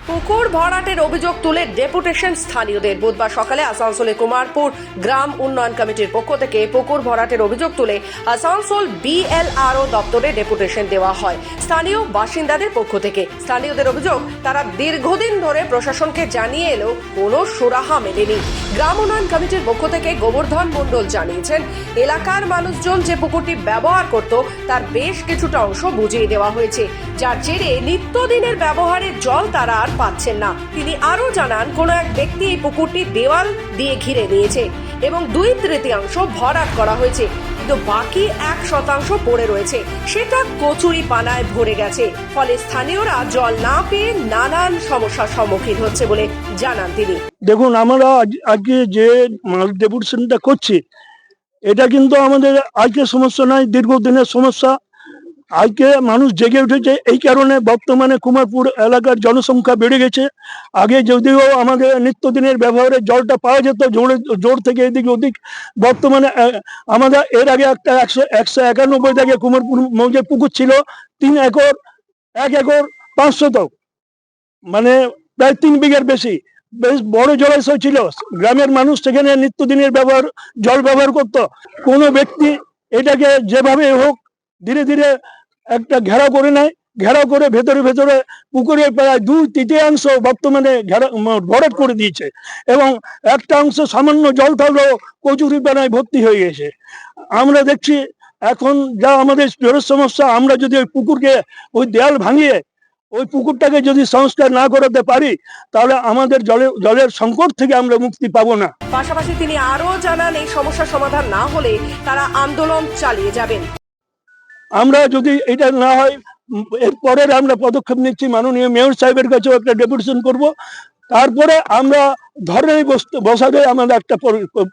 পুকুর ভরাটের অভিযোগ তুলে ডেপুটেশন স্থানীয়দের। বুধবার সকালে আসানসোলে কুমারপুর গ্রাম উন্নয়ন কমিটির পক্ষ থেকে পুকুর ভরাটের অভিযোগ তুলে আসানসোল বিএলআরও দপ্তরে ডেপুটেশন দেওয়া হয় স্থানীয় বাসিন্দাদের পক্ষ থেকে। স্থানীয়দের অভিযোগ, তারা দীর্ঘদিন ধরে প্রশাসনকে জানিয়ে এলেও কোনো সুরাহা মেলেনি। গ্রাম উন্নয়ন কমিটির পক্ষ থেকে গোবর্ধন মণ্ডল জানিয়েছেন, এলাকার মানুষজন যে পুকুরটি ব্যবহার করত তার বেশ কিছুটা অংশ বুঝিয়ে দেওয়া হয়েছে, যার জেরে নিত্যদিনের ব্যবহারের জল তারা আর পাচ্ছেন না। তিনি আরো জানান, কোনো এক ব্যক্তি এই পুকুরটি দেওয়াল দিয়ে ঘিরে নিয়েছে এবং 2/3 ভরাট করা হয়েছে, কিন্তু বাকি 1% পড়ে রয়েছে, সেটা কচুরি পানায় ভরে গেছে। ফলে স্থানীয়রা জল না পেয়ে নানান সমস্যার সম্মুখীন হচ্ছে বলে জানান তিনি। দেখুন, আমরা আজকে যে মাল ডেপুটেশনটা করছি, এটা কিন্তু আমাদের আজকে সমস্যা নয়, দীর্ঘদিনের সমস্যা। আজকে মানুষ জেগে উঠেছে এই কারণে, বর্তমানে কুমারপুর এলাকার জনসংখ্যা বেড়ে গেছে। আগে যদিও আমাদের নিত্যদিনের ব্যবহারের জলটা পাওয়া যেত জোর থেকে এদিক ওদিক, বর্তমানে আমাদের এর আগে একটা 191 থেকে কুমারপুর মৌজে পুকুর ছিল 3 একর, 1 একর 500, মানে প্রায় 3 বিঘার বেশি, বেশ বড় জলাশয় ছিল। গ্রামের মানুষ সেখানে নিত্যদিনের জল ব্যবহার করত। কোনো ব্যক্তি এটাকে যেভাবে হোক ধীরে ধীরে একটা ঘেরাও করে নেয়, ঘেরাও করে ভেতরে ভেতরে পুকুরের প্রায় 2/3 বর্তমানে ভরাট করে দিয়েছে এবং একটা অংশ সামান্য জল থাকলেও কচুরি পানায় ভর্তি হয়ে গেছে। আমরা দেখছি এখন যা আমাদের জলের সমস্যা, আমরা যদি ওই পুকুরকে, ওই দেয়াল ভাঙিয়ে ওই পুকুরটাকে যদি সংস্কার না করাতে পারি, তাহলে আমাদের জলের সংকট থেকে আমরা মুক্তি পাবো না। পাশাপাশি তিনি আরো জানান, এই সমস্যার সমাধান না হলে তারা আন্দোলন চালিয়ে যাবেন। আমরা যদি এটা না হয়, এরপরের আমরা পদক্ষেপ নিচ্ছি, মাননীয় মেয়র সাহেবের কাছেও একটা ডেপুটেশন করব। তারপরে আমরা ধর্নায় বসাবে আমাদের একটা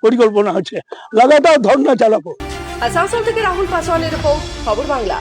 পরিকল্পনা আছে, লাগাতার ধর্না চালাবো। আসানসোল থেকে রাহুল পাসওয়ানের রিপোর্ট, খবর বাংলা।